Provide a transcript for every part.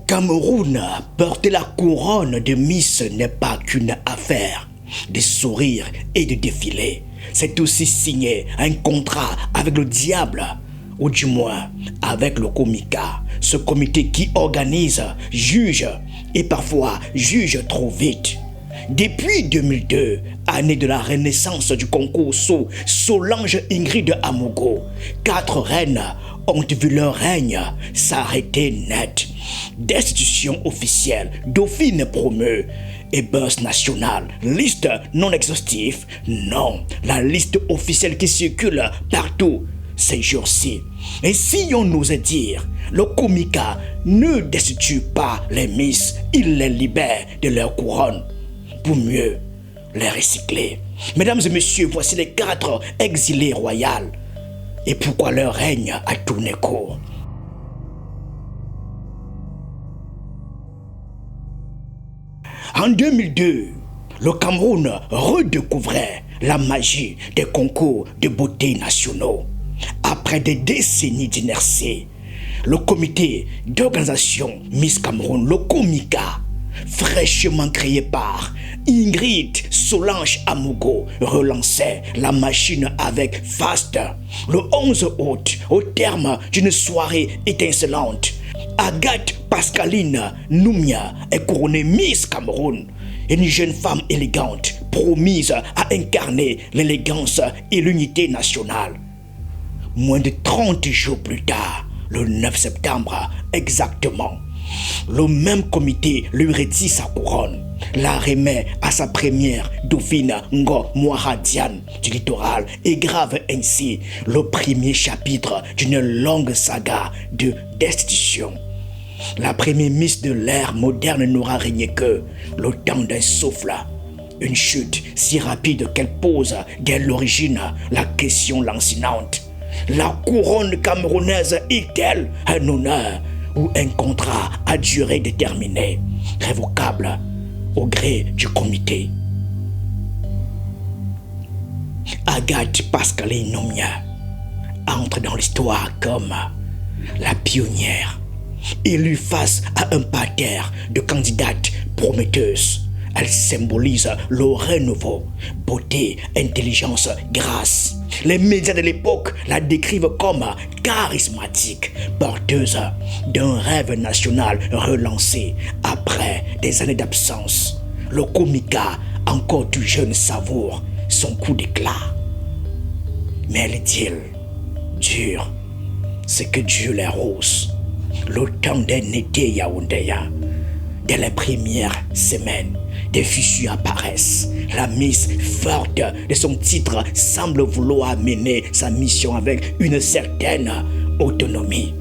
Cameroun, porter la couronne de Miss n'est pas qu'une affaire de sourire et de défilé. C'est aussi signer un contrat avec le diable, ou du moins avec le Komika, ce comité qui organise, juge et parfois juge trop vite. Depuis 2002, année de la renaissance du concours Solange Ingrid Amogo, 4 reines ont vu leur règne s'arrêter net. Destitution officielle, dauphine promue et buzz national, liste non exhaustive, non, la liste officielle qui circule partout ces jours-ci. Et si on osait dire, le Komika ne destitue pas les Miss, il les libère de leur couronne pour mieux les recycler. Mesdames et messieurs, voici les 4 exilés royales et pourquoi leur règne a tourné court. En 2002, le Cameroun redécouvrait la magie des concours de beauté nationaux. Après des décennies d'inertie, le comité d'organisation Miss Cameroun, le Komika, fraîchement créé par Ingrid Solange Amogo, relançait la machine avec Fast. Le 11 août, au terme d'une soirée étincelante, Agathe Pascaline Noumia est couronnée Miss Cameroun, une jeune femme élégante promise à incarner l'élégance et l'unité nationale. Moins de 30 jours plus tard, le 9 septembre exactement, le même comité lui retire sa couronne, la remet à sa première dauphine Ngo Moara Diane du littoral et grave ainsi le premier chapitre d'une longue saga de destitution. La première Miss de l'ère moderne n'aura régné que le temps d'un souffle. Une chute si rapide qu'elle pose dès l'origine la question lancinante. La couronne camerounaise est-elle un honneur ou un contrat à durée déterminée, révocable au gré du comité? Agathe Pascaline Noumia entre dans l'histoire comme la pionnière, élue face à un parterre de candidates prometteuses. Elle symbolise le renouveau, beauté, intelligence, grâce. Les médias de l'époque la décrivent comme charismatique, porteuse d'un rêve national relancé après des années d'absence. Le Komika, encore tout jeune, savoure son coup d'éclat. Mais l'idylle dure, c'est que Dieu les rose. Le temps d'un été yaoundéen. Dès les premières semaines, des fissures apparaissent. La Miss, forte de son titre, semble vouloir mener sa mission avec une certaine autonomie.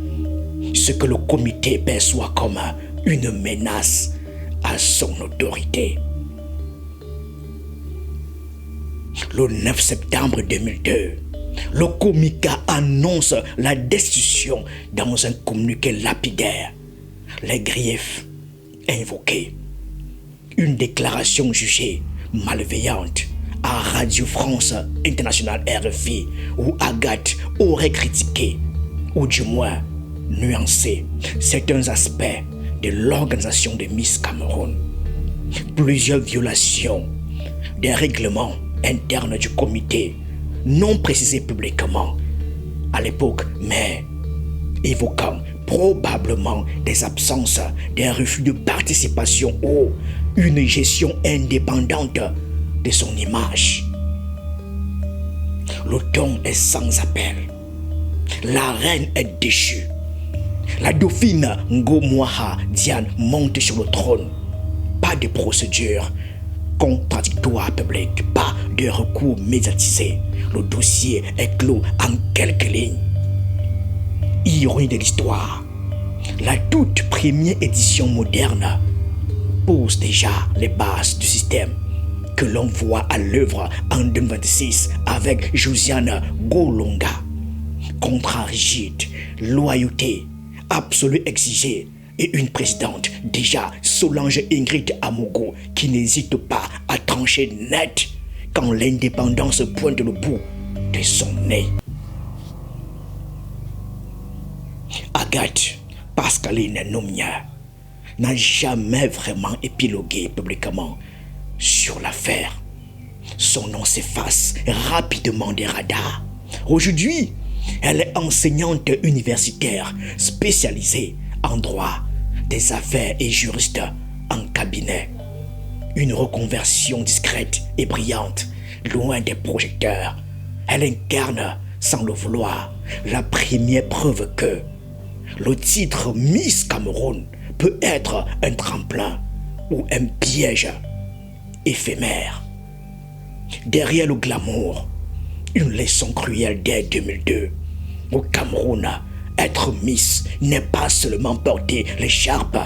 Ce que le comité perçoit comme une menace à son autorité. Le 9 septembre 2002, le Komika annonce la destitution dans un communiqué lapidaire. Les griefs invoqués. Une déclaration jugée malveillante à Radio France Internationale RFI où Agathe aurait critiqué, ou du moins nuancé, certains aspects de l'organisation de Miss Cameroun. Plusieurs violations des règlements internes du comité non précisés publiquement à l'époque, mais évoquant probablement des absences, des refus de participation ou une gestion indépendante de son image. Le ton est sans appel. La reine est déchue. La dauphine Ngo Moara Diane monte sur le trône. Pas de procédure contradictoire publique, pas de recours médiatisé. Le dossier est clos en quelques lignes. Ironie de l'histoire, la toute première édition moderne pose déjà les bases du système que l'on voit à l'œuvre en 2026 avec Josiane Golonga. Contrat rigide, loyauté absolue exigée et une présidente déjà Solange Ingrid Amogo qui n'hésite pas à trancher net quand l'indépendance pointe le bout de son nez. Agathe Pascaline Noumia n'a jamais vraiment épilogué publiquement sur l'affaire. Son nom s'efface rapidement des radars. Aujourd'hui, elle est enseignante universitaire spécialisée en droit des affaires et juriste en cabinet. Une reconversion discrète et brillante, loin des projecteurs. Elle incarne, sans le vouloir, la première preuve que le titre Miss Cameroun peut être un tremplin ou un piège éphémère. Derrière le glamour, une leçon cruelle dès 2002. Au Cameroun, être Miss n'est pas seulement porter l'écharpe,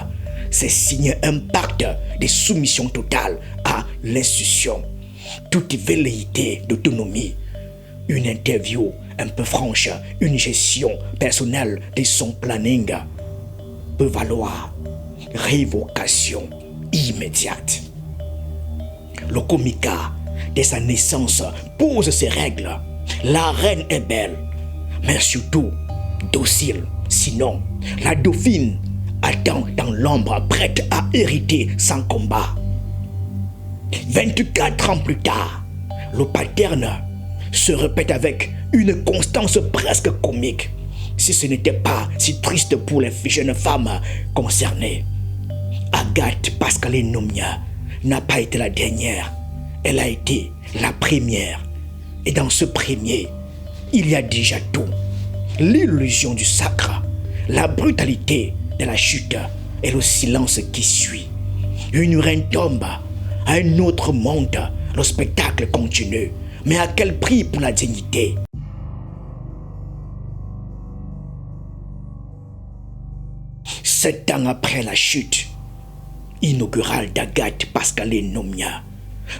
c'est signer un pacte de soumission totale à l'institution. Toute velléité d'autonomie, une interview un peu franche, une gestion personnelle de son planning peut valoir révocation immédiate. Le Comica, dès sa naissance, pose ses règles. La reine est belle, mais surtout docile. Sinon, la dauphine attend dans l'ombre, prête à hériter sans combat. 24 ans plus tard, le pattern se répète avec une constance presque comique, si ce n'était pas si triste pour les jeunes femmes concernées. Agathe Pascaline Nomia n'a pas été la dernière, elle a été la première. Et dans ce premier, il y a déjà tout. L'illusion du sacre, la brutalité de la chute et le silence qui suit. Une reine tombe, un autre monte, le spectacle continue. Mais à quel prix pour la dignité? Sept ans après la chute inaugurale d'Agathe Pascaline Nomia,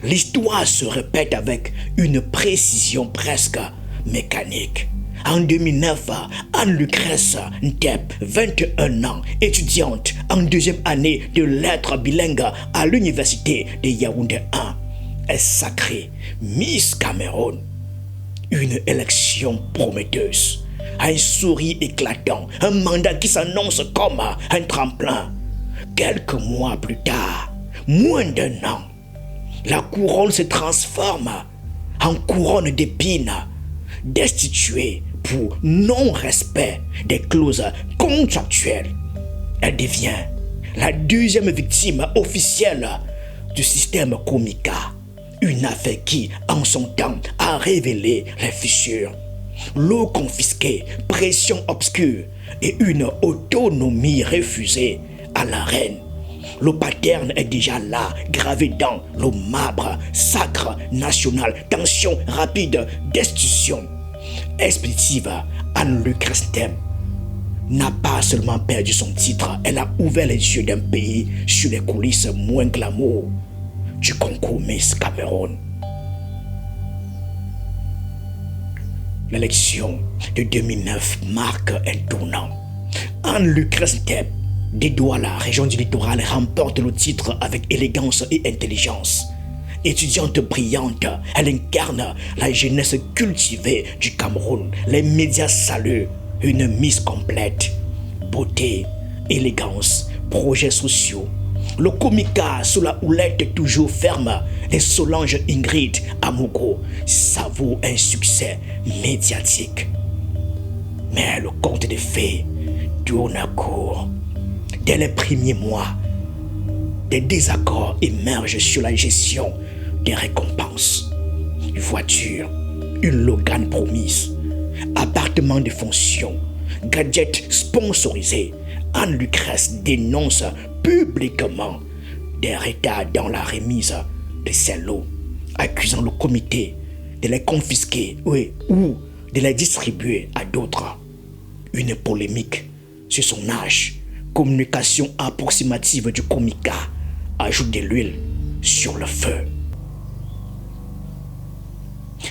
l'histoire se répète avec une précision presque mécanique. En 2009, Anne-Lucrèce Ntep, 21 ans, étudiante en deuxième année de lettres bilingues à l'université de Yaoundé 1, est sacrée Miss Cameroun. Une élection prometteuse, un sourire éclatant, un mandat qui s'annonce comme un tremplin. Quelques mois plus tard, moins d'1 an, la couronne se transforme en couronne d'épines, destituée pour non-respect des clauses contractuelles. Elle devient la deuxième victime officielle du système Comica. Une affaire qui, en son temps, a révélé les fissures. L'eau confisquée, pression obscure et une autonomie refusée à la reine. Le pattern est déjà là, gravé dans le marbre sacre national. Tension rapide, destitution. Expéditive, Anne-Lucrèce Ntep n'a pas seulement perdu son titre, elle a ouvert les yeux d'un pays sur les coulisses moins glamour du concours Miss Cameroun. L'élection de 2009 marque un tournant. Anne-Lucrèce Ntep, des Douala, région du littoral, remporte le titre avec élégance et intelligence. Étudiante brillante, elle incarne la jeunesse cultivée du Cameroun. Les médias saluent une mise complète. Beauté, élégance, projets sociaux. Le Comica sous la houlette toujours ferme et Solange Ingrid Amogo savoure un succès médiatique. Mais le conte des fées tourne à court. Dès les premiers mois, des désaccords émergent sur la gestion des récompenses. Une voiture, une Logan promise, appartement de fonction, gadget sponsorisé. Anne-Lucrèce dénonce publiquement des retards dans la remise de ces lots, accusant le comité de les confisquer ou de les distribuer à d'autres. Une polémique sur son âge, communication approximative du Comica, ajoute de l'huile sur le feu.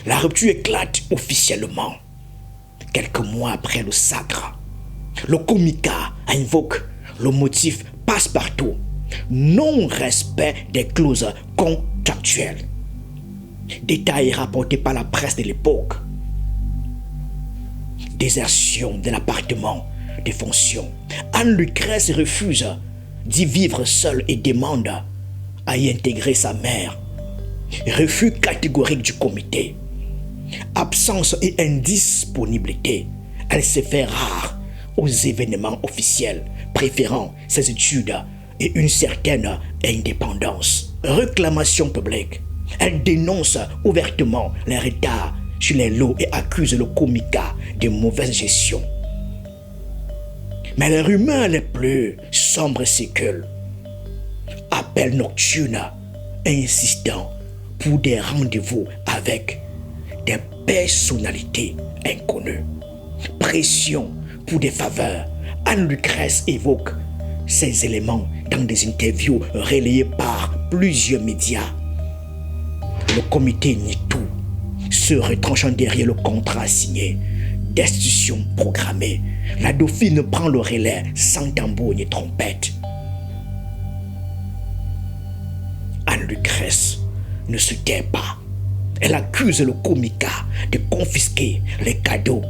La rupture éclate officiellement. Quelques mois après le sacre, le Comica invoque le motif passe-partout, non-respect des clauses contractuelles. Détails rapportés par la presse de l'époque. Désertion de l'appartement de fonction. Anne-Lucrèce refuse d'y vivre seule et demande à y intégrer sa mère. Refus catégorique du comité. Absence et indisponibilité. Elle se fait rare aux événements officiels, préférant ses études et une certaine indépendance. Réclamation publique. Elle dénonce ouvertement les retards sur les lots et accuse le comica de mauvaise gestion. Mais les rumeurs les plus sombres circulent. Appel nocturne insistant pour des rendez-vous avec des personnalités inconnues. Pression pour des faveurs. Anne Lucrèce évoque ces éléments dans des interviews relayées par plusieurs médias. Le comité nie tout, se retranchant derrière le contrat signé. Destitution programmée. La dauphine prend le relais sans tambour ni trompette. Anne Lucrèce ne se tait pas. Elle accuse le comica de confisquer les cadeaux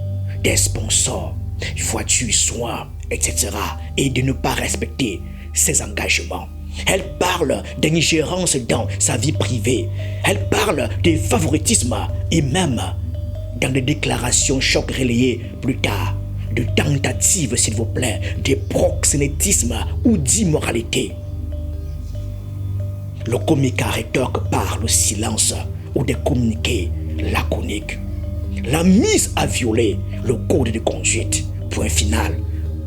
des sponsors, voitures, soins, etc. et de ne pas respecter ses engagements. Elle parle d'ingérence dans sa vie privée. Elle parle de favoritisme et même dans des déclarations choc relayées plus tard, de tentatives, s'il vous plaît, de proxénétisme ou d'immoralité. Le comica rétorque par le silence ou des communiqués laconiques. La mise à violer le code de conduite. Point final.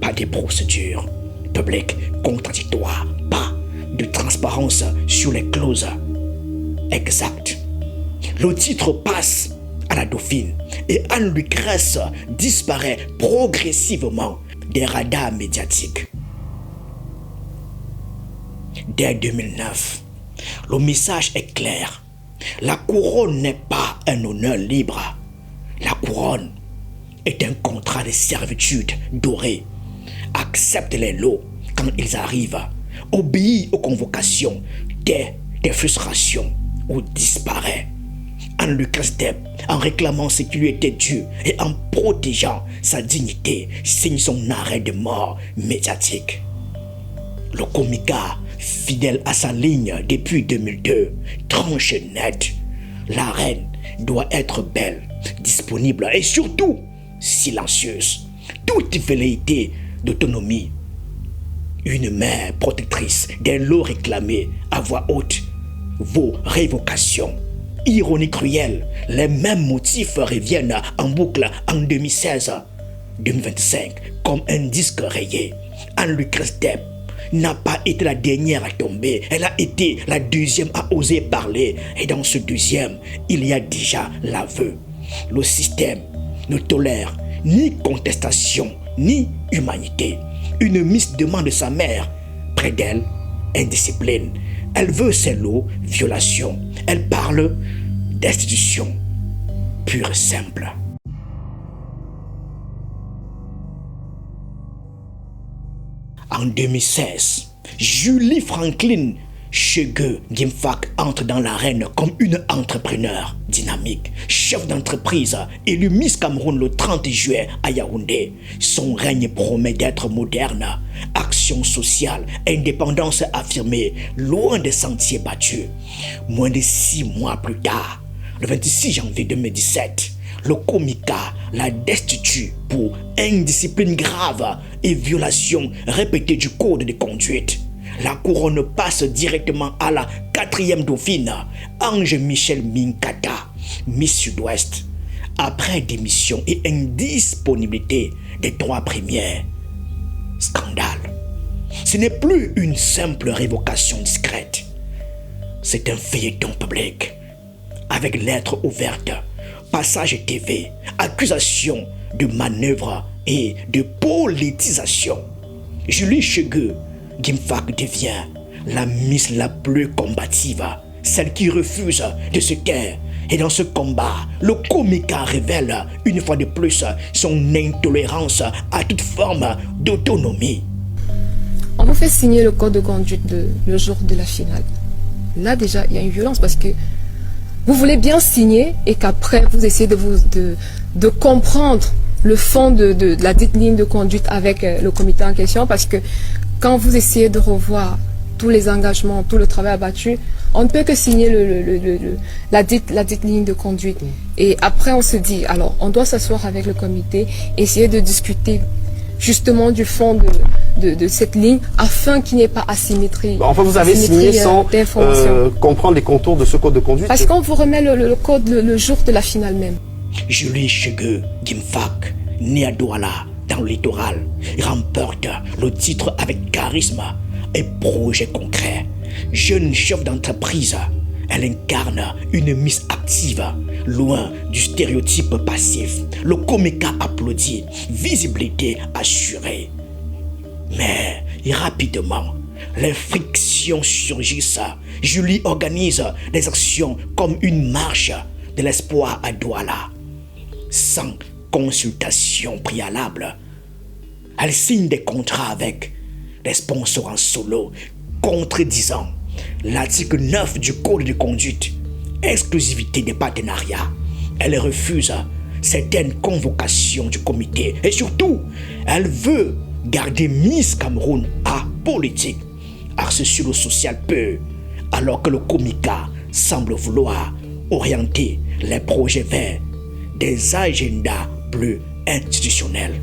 Pas de procédure publique contradictoire. Pas de transparence sur les clauses exactes. Le titre passe à la dauphine et Anne Lucrèce disparaît progressivement des radars médiatiques. Dès 2009, le message est clair. La couronne n'est pas un honneur libre. La couronne est un contrat de servitude doré. Accepte les lots quand ils arrivent. Obéit aux convocations dès des frustrations ou disparaît. Anne Lucrèce Deb, en réclamant ce qui lui était dû et en protégeant sa dignité, signe son arrêt de mort médiatique. Le comica, fidèle à sa ligne depuis 2002, tranche net. La reine doit être belle, disponible et surtout silencieuse. Toute velléité d'autonomie. Une mère protectrice des lots réclamés à voix haute. Vos révocations. Ironie cruelle, les mêmes motifs reviennent en boucle en 2016-2025 comme un disque rayé. Anne Lucrèce Deb n'a pas été la dernière à tomber, elle a été la deuxième à oser parler. Et dans ce deuxième, il y a déjà l'aveu. Le système ne tolère ni contestation, ni humanité. Une miss demande sa mère. Près d'elle, indiscipline. Elle veut ses lots, violation. Elle parle destitution pure et simple. En 2016, Julie Franklin Chege Gimfak entre dans l'arène comme une entrepreneur dynamique, chef d'entreprise, élue Miss Cameroun le 30 juillet à Yaoundé. Son règne promet d'être moderne, action sociale, indépendance affirmée, loin des sentiers battus. Moins de 6 mois plus tard, le 26 janvier 2017, le comica la destitue pour indiscipline grave et violation répétée du code de conduite. La couronne passe directement à la 4e dauphine, Ange Michel Minkata, Miss Sud-Ouest, après démission et indisponibilité des droits premiers. Scandale. Ce n'est plus une simple révocation discrète. C'est un feuilleton public, avec lettres ouvertes, passage TV, accusation de manœuvre et de politisation. Julie Chege Gimfak devient la Miss la plus combative, celle qui refuse de se taire. Et dans ce combat, le comica révèle une fois de plus son intolérance à toute forme d'autonomie. On vous fait signer le code de conduite le jour de la finale. Là déjà, il y a une violence parce que vous voulez bien signer et qu'après vous essayez de comprendre le fond de la dite ligne de conduite avec le comité en question, parce que quand vous essayez de revoir tous les engagements, tout le travail abattu, on ne peut que signer la dite ligne de conduite. Et après, on se dit, alors, on doit s'asseoir avec le comité, essayer de discuter justement du fond de cette ligne, afin qu'il n'y ait pas asymétrie. Enfin, vous avez signé sans comprendre les contours de ce code de conduite. Parce qu'on vous remet le code le jour de la finale même. Julie Chege Gimfak, née à Douala, dans le littoral, remporte le titre avec charisme et projet concret. Jeune chef d'entreprise, elle incarne une Miss active, loin du stéréotype passif. Le comica applaudit, visibilité assurée. Mais rapidement, les frictions surgissent. Julie organise des actions comme une marche de l'espoir à Douala. Sans consultation préalable, elle signe des contrats avec des sponsors en solo, contredisant l'article 9 du code de conduite, exclusivité des partenariats. Elle refuse certaines convocations du comité et surtout, elle veut garder Miss Cameroun apolitique, axée sur le social peu, alors que le comica semble vouloir orienter les projets vers des agendas plus institutionnels.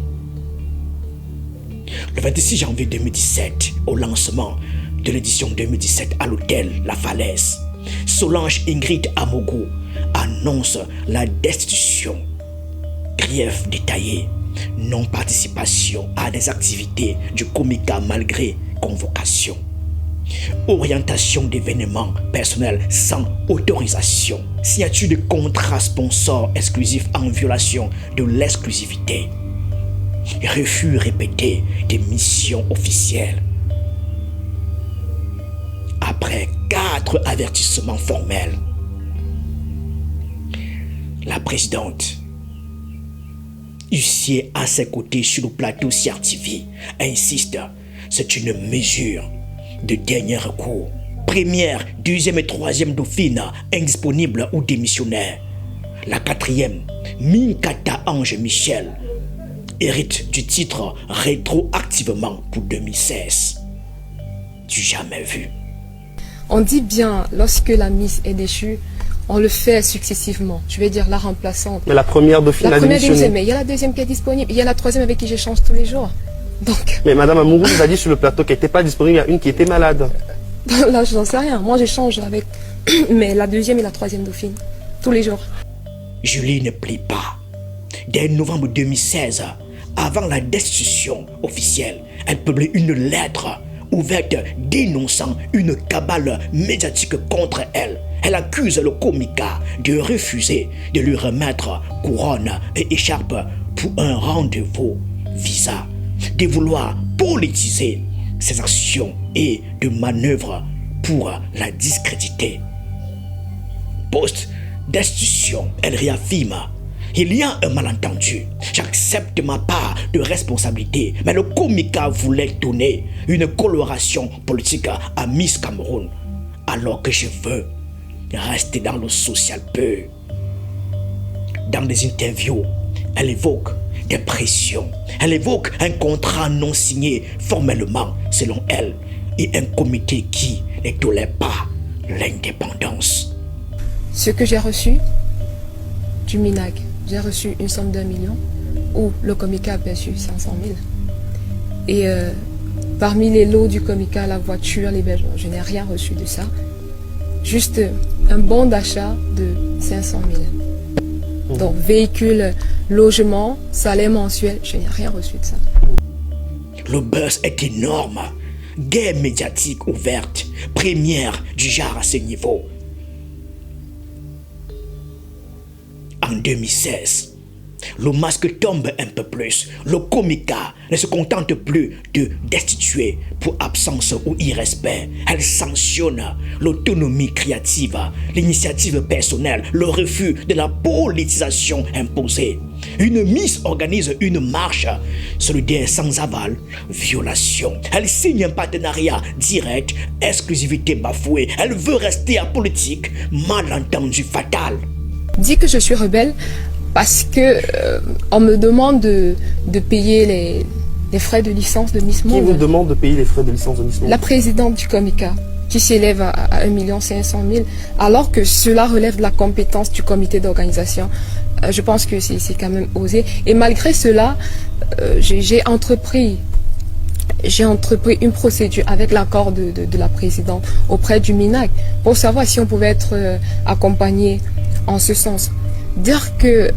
Le 26 janvier 2017, au lancement de l'édition 2017 à l'hôtel La Falaise, Solange Ingrid Amougou annonce la destitution. Grief détaillé, non-participation à des activités du comica malgré convocation. Orientation d'événements personnels sans autorisation. Signature de contrats sponsors exclusifs en violation de l'exclusivité. Refus répété des missions officielles. Après 4 avertissements formels, la présidente, huissier à ses côtés sur le plateau CRTV, insiste, c'est une mesure de dernier recours. Première, deuxième et troisième dauphine indisponibles ou démissionnaires. La 4e, Minkata Ange Michel, hérite du titre rétroactivement pour 2016. Du jamais vu. On dit bien, lorsque la Miss est déchue, on le fait successivement. Je vais dire la remplaçante. Mais la première dauphine a démissionné. Mais il y a la deuxième qui est disponible. Il y a la troisième avec qui j'échange tous les jours. Donc... Mais Madame Amougou vous a dit sur le plateau qu'elle n'était pas disponible, il y a une qui était malade. Là, je n'en sais rien. Moi, j'échange avec mais la deuxième et la troisième dauphine, tous les jours. Julie ne plie pas. Dès novembre 2016, avant la destitution officielle, elle publie une lettre ouverte dénonçant une cabale médiatique contre elle. Elle accuse le comica de refuser de lui remettre couronne et écharpe pour un rendez-vous visa, de vouloir politiser ses actions et de manœuvres pour la discréditer. Post-destitution, elle réaffirme: il y a un malentendu. J'accepte ma part de responsabilité, mais le comica voulait donner une coloration politique à Miss Cameroun, alors que je veux rester dans le social peu. Dans des interviews, elle évoque des pressions. Elle évoque un contrat non signé formellement, selon elle, et un comité qui ne tolère pas l'indépendance. Ce que j'ai reçu du MINAG, j'ai reçu une somme d'1 million, où le comica a perçu 500 000. Et parmi les lots du comica, la voiture, l'hébergement, je n'ai rien reçu de ça. Juste un bon d'achat de 500 000. Donc véhicule, logement, salaire mensuel, je n'ai rien reçu de ça. Le buzz est énorme. Guerre médiatique ouverte, première du genre à ce niveau. En 2016, le masque tombe un peu plus. Le comica ne se contente plus de destituer pour absence ou irrespect. Elle sanctionne l'autonomie créative, l'initiative personnelle, le refus de la politisation imposée. Une Miss organise une marche solidaire sans aval, violation. Elle signe un partenariat direct, exclusivité bafouée. Elle veut rester apolitique, malentendu fatal. Dis que je suis rebelle parce que on me demande de payer les frais de licence de Miss Monde. Qui vous demande de payer les frais de licence de Miss Monde? La présidente du Comica, qui s'élève à 1 500 000, alors que cela relève de la compétence du comité d'organisation. Je pense que c'est quand même osé. Et malgré cela, j'ai entrepris une procédure avec l'accord de la présidente auprès du MINAC pour savoir si on pouvait être accompagné en ce sens. Dire que...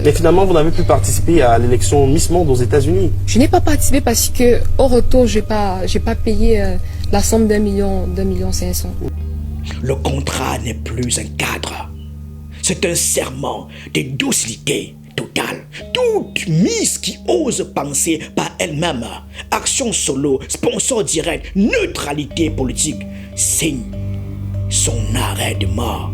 Mais finalement, vous n'avez pu participer à l'élection Miss Monde aux États-Unis. Je n'ai pas participé parce que au retour, j'ai pas payé la somme d'1 million 500. Le contrat n'est plus un cadre. C'est un serment de docilité totale. Toute Miss qui ose penser par elle-même, action solo, sponsor direct, neutralité politique, signe son arrêt de mort.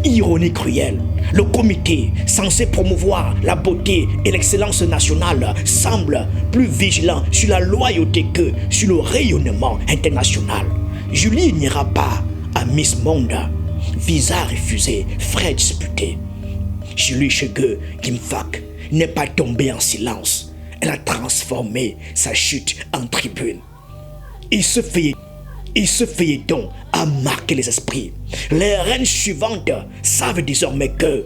Ironie cruelle, le comité censé promouvoir la beauté et l'excellence nationale semble plus vigilant sur la loyauté que sur le rayonnement international. Julie n'ira pas à Miss Monde. Visa refusé, frais disputés. Julie Chege Gimfak n'est pas tombée en silence. Elle a transformé sa chute en tribune. Il se feuilleton a marqué les esprits. Les reines suivantes savent désormais que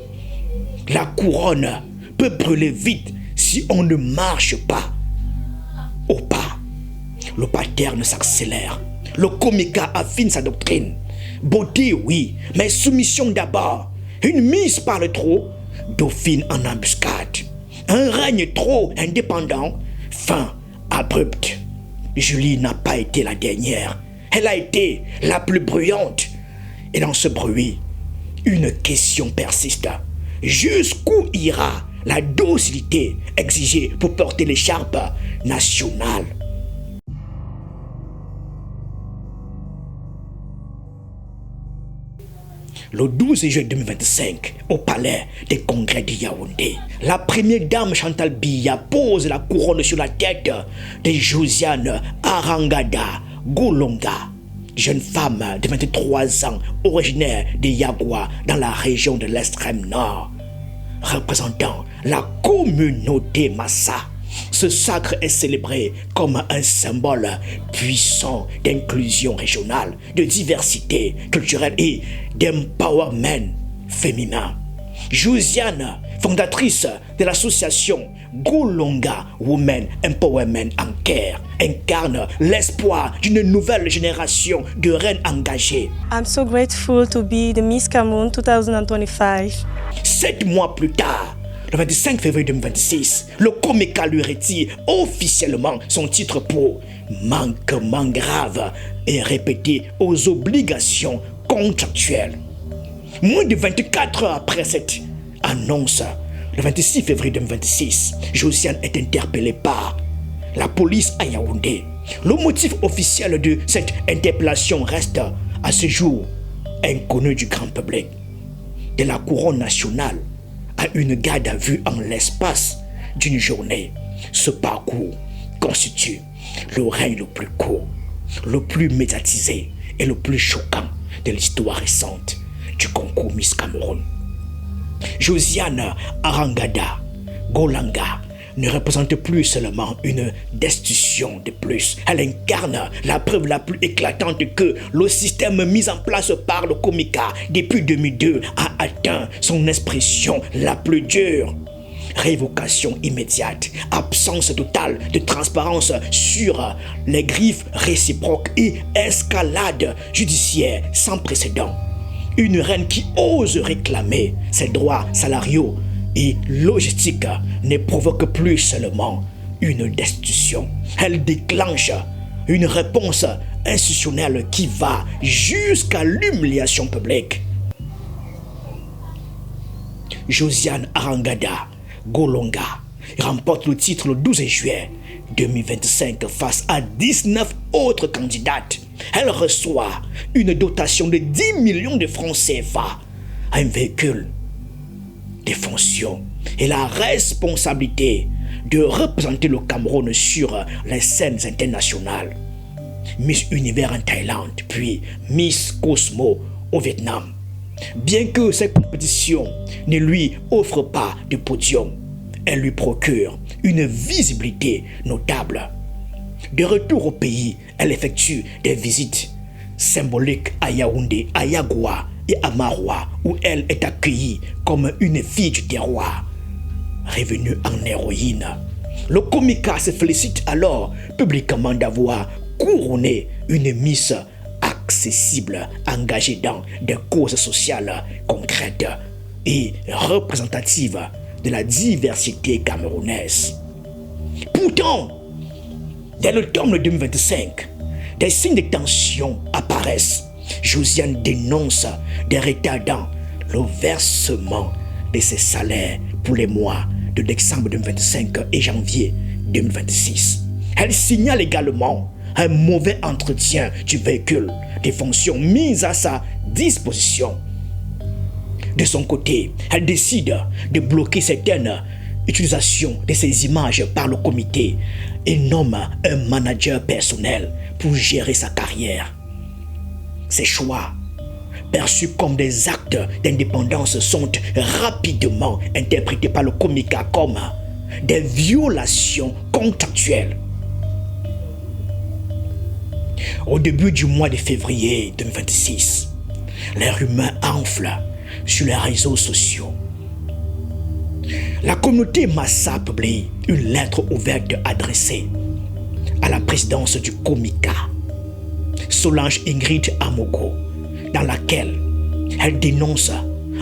la couronne peut brûler vite si on ne marche pas au pas. Le pattern s'accélère. Le Comica affine sa doctrine. Beauté, oui, mais soumission d'abord. Une Miss parle trop, dauphine en embuscade. Un règne trop indépendant, fin abrupte. Julie n'a pas été la dernière. Elle a été la plus bruyante. Et dans ce bruit, une question persiste. Jusqu'où ira la docilité exigée pour porter l'écharpe nationale? Le 12 juillet 2025, au palais des congrès de Yaoundé, la première dame Chantal Biya pose la couronne sur la tête de Josiane Arangada Golonga, jeune femme de 23 ans, originaire de Yagua, dans la région de l'extrême nord. Représentant la communauté Massa, ce sacre est célébré comme un symbole puissant d'inclusion régionale, de diversité culturelle et d'empowerment féminin. Josiane, fondatrice de l'association Golonga Women Empowerment en Care, incarne l'espoir d'une nouvelle génération de reines engagées. I'm so grateful to be the Miss Cameroon 2025. 7 mois plus tard, le 25 février 2026, le Comica lui retire officiellement son titre pour manquement grave et répété aux obligations contractuelles. Moins de 24 heures après cette annonce, le 26 février 2026, Josiane est interpellée par la police à Yaoundé. Le motif officiel de cette interpellation reste à ce jour inconnu du grand public. De la couronne nationale à une garde à vue en l'espace d'une journée, ce parcours constitue le règne le plus court, le plus médiatisé et le plus choquant de l'histoire récente du concours Miss Cameroun. Josiane Arangada Golanga ne représente plus seulement une destitution de plus. Elle incarne la preuve la plus éclatante que le système mis en place par le Comica depuis 2002 a atteint son expression la plus dure. Révocation immédiate, absence totale de transparence sur les griffes réciproques et escalade judiciaire sans précédent. Une reine qui ose réclamer ses droits salariaux et logistiques ne provoque plus seulement une destitution. Elle déclenche une réponse institutionnelle qui va jusqu'à l'humiliation publique. Josiane Arangada Golonga remporte le titre le 12 juillet 2025 face à 19 autres candidates. Elle reçoit une dotation de 10 millions de francs CFA, un véhicule, des fonctions et la responsabilité de représenter le Cameroun sur les scènes internationales. Miss Univers en Thaïlande, puis Miss Cosmo au Vietnam. Bien que cette compétition ne lui offre pas de podium, elle lui procure une visibilité notable. De retour au pays, elle effectue des visites symboliques à Yaoundé, à Yagoua et à Maroua, où elle est accueillie comme une fille du terroir. Revenue en héroïne, le Komika se félicite alors publiquement d'avoir couronné une Miss accessible, engagée dans des causes sociales concrètes et représentatives de la diversité camerounaise. Pourtant, dès l'automne 2025, des signes de tension apparaissent. Josiane dénonce des retards dans le versement de ses salaires pour les mois de décembre 2025 et janvier 2026. Elle signale également un mauvais entretien du véhicule, des fonctions mises à sa disposition. De son côté, elle décide de bloquer certaines utilisations de ces images par le comité et nomme un manager personnel pour gérer sa carrière. Ces choix, perçus comme des actes d'indépendance, sont rapidement interprétés par le Komika comme des violations contractuelles. Au début du mois de février 2026, les rumeurs enflent sur les réseaux sociaux. La communauté Massa publie une lettre ouverte adressée à la présidence du Komika, Solange Ingrid Amogo, dans laquelle elle dénonce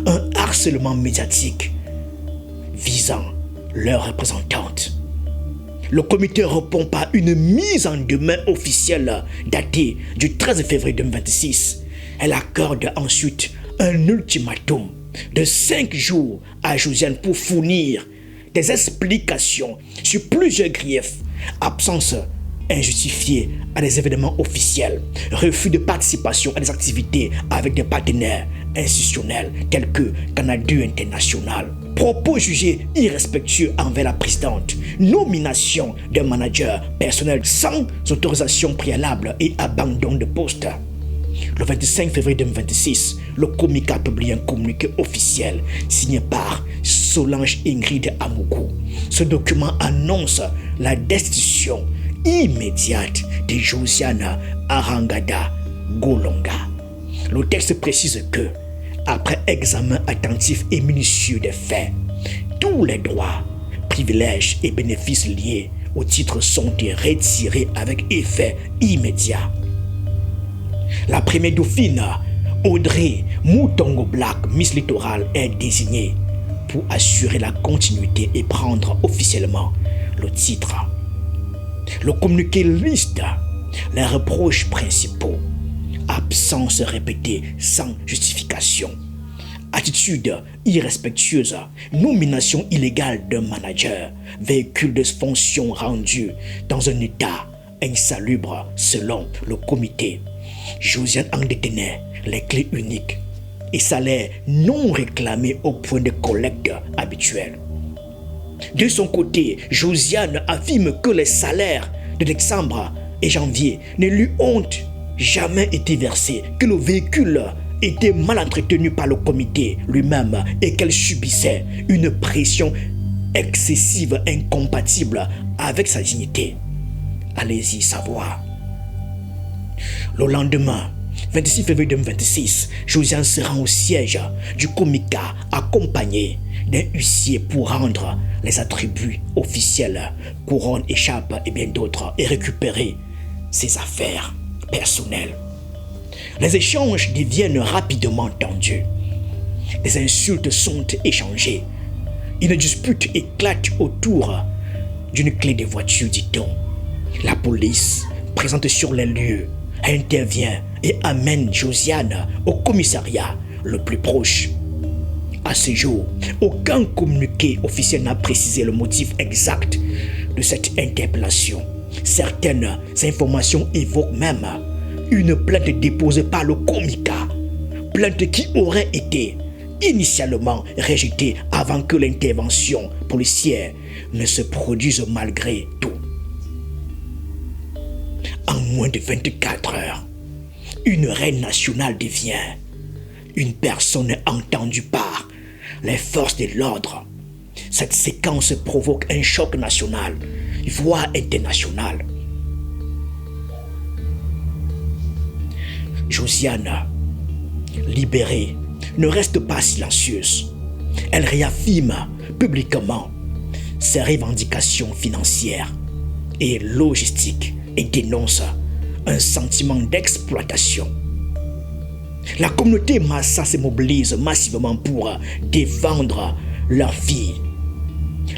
un harcèlement médiatique visant leur représentante. Le comité répond par une mise en demeure officielle datée du 13 février 2026. Elle accorde ensuite un ultimatum de 5 jours à Josiane pour fournir des explications sur plusieurs griefs: absence injustifiée à des événements officiels, refus de participation à des activités avec des partenaires institutionnels tels que Canadu International, propos jugés irrespectueux envers la présidente, nomination d'un manager personnel sans autorisation préalable et abandon de poste. Le 25 février 2026, le Komika publie un communiqué officiel signé par Solange Ingrid Amougou. Ce document annonce la destitution immédiate de Josiane Arangada Golonga. Le texte précise que, après examen attentif et minutieux des faits, tous les droits, privilèges et bénéfices liés au titre sont retirés avec effet immédiat. La première dauphine, Audrey Moutongo Black, Miss Littoral, est désignée pour assurer la continuité et prendre officiellement le titre. Le communiqué liste les reproches principaux: absence répétée sans justification, attitude irrespectueuse, nomination illégale d'un manager, véhicule de fonction rendu dans un état insalubre selon le comité, Josiane en détenait les clés uniques et salaires non réclamés au point de collecte habituel. De son côté, Josiane affirme que les salaires de décembre et janvier ne lui ont jamais été versés, que le véhicule était mal entretenu par le comité lui-même et qu'elle subissait une pression excessive incompatible avec sa dignité. Allez-y savoir. Le lendemain, 26 février 2026, Josiane se rend au siège du Komika accompagné d'un huissier pour rendre les attributs officiels, couronne, écharpe et bien d'autres, et récupérer ses affaires personnelles. Les échanges deviennent rapidement tendus. Des insultes sont échangées. Une dispute éclate autour d'une clé de voiture, dit-on. La police, présente sur les lieux, intervient et amène Josiane au commissariat le plus proche. À ce jour, aucun communiqué officiel n'a précisé le motif exact de cette interpellation. Certaines informations évoquent même une plainte déposée par le Komika, plainte qui aurait été initialement rejetée avant que l'intervention policière ne se produise malgré tout. En moins de 24 heures, une reine nationale devient une personne entendue par les forces de l'ordre. Cette séquence provoque un choc national, voire international. Josiane, libérée, ne reste pas silencieuse. Elle réaffirme publiquement ses revendications financières et logistiques et dénonce un sentiment d'exploitation. La communauté Massa se mobilise massivement pour défendre leur fille.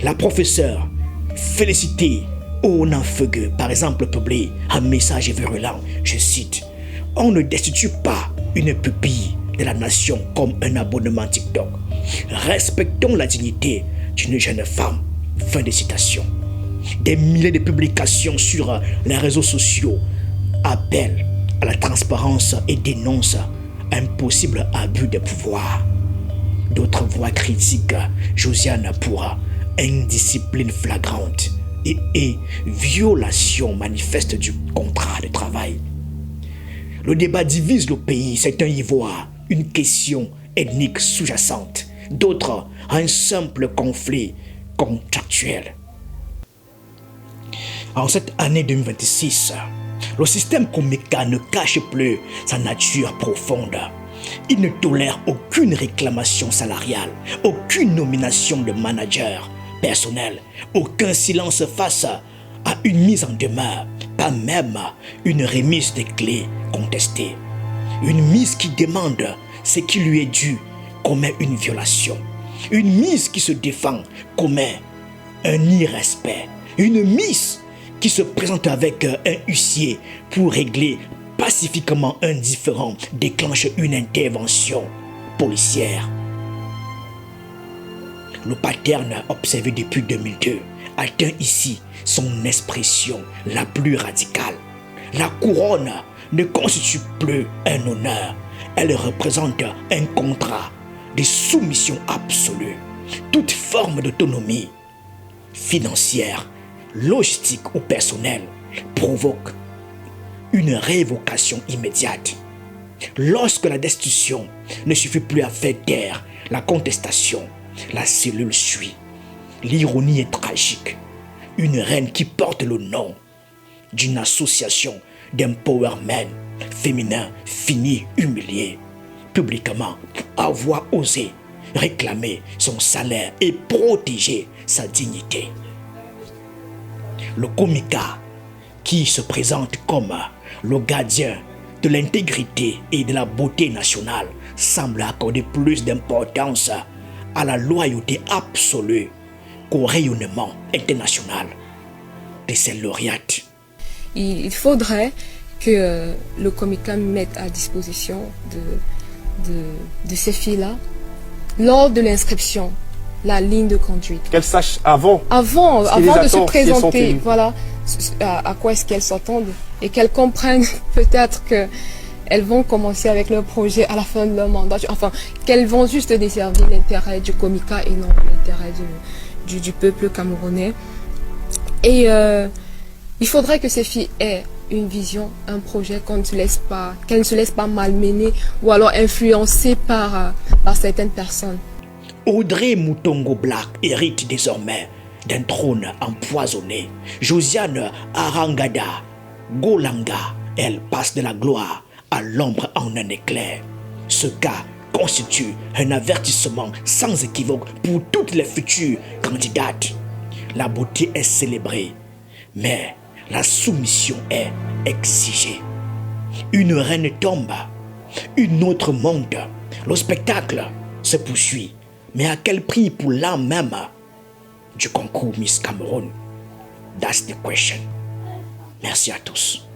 La professeure Félicité Onanfeugue, par exemple, publie un message virulent, je cite, « On ne destitue pas une pupille de la nation comme un abonnement TikTok. Respectons la dignité d'une jeune femme. » Fin de citation. Des milliers de publications sur les réseaux sociaux appellent à la transparence et dénoncent un possible abus de pouvoir. D'autres voix critiquent Josiane pour indiscipline flagrante et violation manifeste du contrat de travail. Le débat divise le pays, c'est un ivoire, une question ethnique sous-jacente. D'autres, un simple conflit contractuel. En cette année 2026, le système Komeka ne cache plus sa nature profonde. Il ne tolère aucune réclamation salariale, aucune nomination de manager personnel, aucun silence face à une mise en demeure, pas même une remise des clés contestée. Une mise qui demande ce qui lui est dû commet une violation. Une mise qui se défend commet un irrespect. Une mise qui se présente avec un huissier pour régler pacifiquement un différend déclenche une intervention policière. Le pattern observé depuis 2002 atteint ici son expression la plus radicale. La couronne ne constitue plus un honneur, elle représente un contrat de soumission absolue. Toute forme d'autonomie financière, logistique ou personnelle provoque une révocation immédiate. Lorsque la destitution ne suffit plus à faire taire la contestation, la cellule suit. L'ironie est tragique. Une reine qui porte le nom d'une association d'empowerment féminin finit humiliée publiquement pour avoir osé réclamer son salaire et protéger sa dignité. Le Komeka, qui se présente comme le gardien de l'intégrité et de la beauté nationale, semble accorder plus d'importance à la loyauté absolue qu'au rayonnement international de ses lauréates. Il faudrait que le Komeka mette à disposition de ces filles-là, lors de l'inscription, la ligne de conduite. Qu'elles sachent avant de se présenter, voilà, à quoi est-ce qu'elles s'attendent et qu'elles comprennent peut-être qu'elles vont commencer avec leur projet à la fin de leur mandat, enfin, qu'elles vont juste desservir l'intérêt du Komeka et non l'intérêt du peuple camerounais. Et il faudrait que ces filles aient une vision, un projet, qu'elles ne se laissent pas malmener ou alors influencer par certaines personnes. Audrey Mutongo Black hérite désormais d'un trône empoisonné. Josiane Arangada Golanga, elle passe de la gloire à l'ombre en un éclair. Ce cas constitue un avertissement sans équivoque pour toutes les futures candidates. La beauté est célébrée, mais la soumission est exigée. Une reine tombe, une autre monte. Le spectacle se poursuit, mais à quel prix pour l'âme même du concours Miss Cameroun? That's the question. Merci à tous.